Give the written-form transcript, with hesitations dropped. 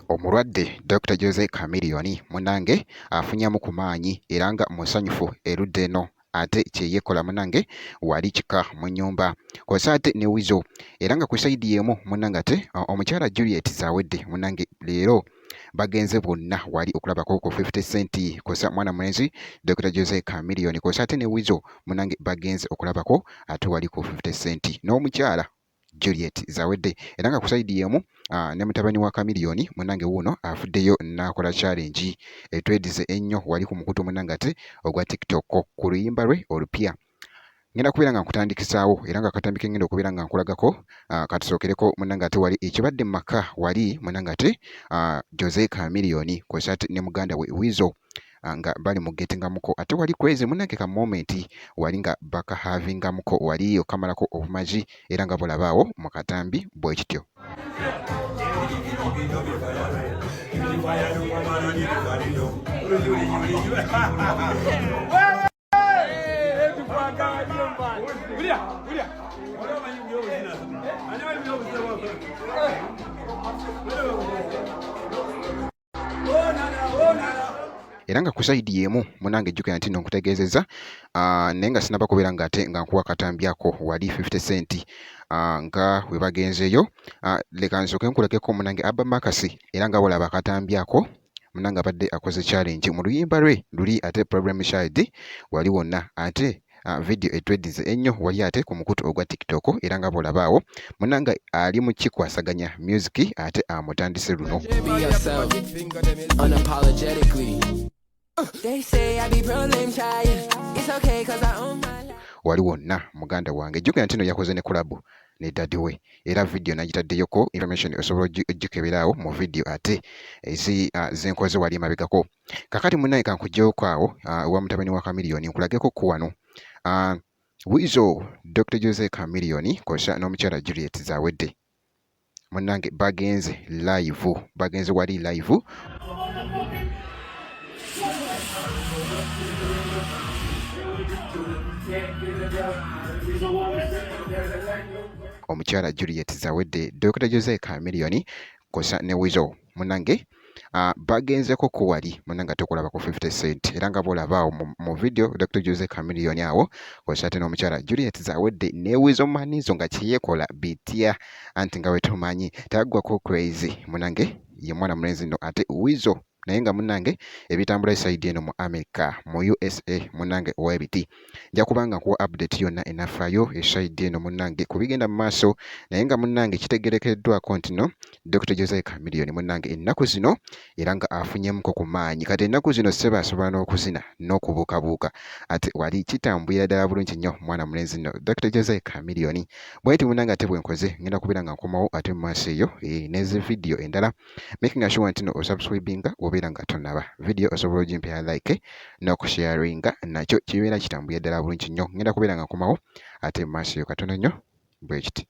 Omulwadde Dr. Jose Chameleone munange afunyamu ku maanyi era nga musanyufu erudde eno ate kyeyekola munange wali kika mu nnyumba kw'ossa ate ne Wizo era nga ku sayidi y'emu munange ate omukyala Juliet Zawedde munange leero bagenze bonna wali okulabako ku 50 Cent kw'ossa mwana mulenzi Dr. Jose Chameleone kw'ossa ate ne Wizo munange bagenze okulabako ate wali ku 50 Cent n'omukyala Juliet Zawedde era nga ku sayidi y'emu ne mutabani wa Chameleone munange wuuno afuddeyo n'akola challenge etwedize ennyo wali ku mukutu munange ate ogwa TikTok ku luyimba lwe olupya. Ngenda kubeera nga nkutandikisaawo era nga akatambi ke ngenda okubeera nga nkulagako katusookereko munange ate wali ekibadde mu maka wali munange ate Jose Chameleone kw'ossa ate ne muganda we Wizo nga bali mu gettingamuko ate wali crazy munange ka moment wali nga bakahavingamuko wali okamalako obumazi era nga bulabaawo mu katambi bwe kityo. Era nga ku sayidi y'emu munange jjukira nti nno nkutegeezezza naye nga sinaba kubeera nga ate nga nkuwa katambyako wali 50 Cent nga we bagenzeeyo leka nsooke nkulekeko munange Abba Makasi era nga bulaba akatambyako munange abadde akoze challenge mu luyimba lwe luli ate Problem Child wali wonna ate video etwedize ennyo wali ate ku mukutu ogwa TikTok era nga bulabaawo munange ali mu kikwasaganya music ate amutandise luno. Wali wonna muganda wange jjukira nti no yakoze ne collab ne daddy we era video nagitaddeyoko information osobola ogikeberaawo mu video ate ezi zenkoze wali emabegako. Kakati munnaye kankuggyeko awo wa mutabani wa Chameleone nkulageko ku wano Wizo Dr. Jose Chameleone kw'ossa n'omukyala Juliet Zawedde munnange bagenze wali live omukyala Juliet Zawedde Dr. Jose Chameleone kw'ossa ne Wizo munnange bagenzeko ku wali munange ate okulaba ku 50 Cent era nga bolabaawo mu video Dr. Jose Chameleone awo kw'ossa ate n'omukyala Juliet Zawedde ne Wizo manizo nga kyeyekola bitya anti nga bwe tumanyi taggwako crazy munange ye mwana mulenzi nno ate Wizo naye nga munange ebitambula esayidi eno mu America mu USA munange webiti nja kubanga nkuwa update yonna enafaayo esayidi eno munange ku bigenda mu maaso naye nga munange kitegerekeddwako nti no Dr. Jose Chameleone munange ennaku zino era nga afunyemuko ku maanyi kati ennaku zino ssebe asobola n'okuzina n'okubuukabuuka ate wali kitambulira ddala bulungi nnyo mwana mulenzi nno Dr. Jose Chameleone bweti munange ate bwe nkoze ngenda kubeera nga nkomawo ate mu maaso eyo n'ezi video endala making sure nti no osubscribinga obeera nga tonaba video osobola ogimpera like n'okusharinga nakyo kibeera kitambulira ddala bulungi nnyo ngenda kubeera nga nkomawo ate mu maaso eyo katono nnyo bwe kiti.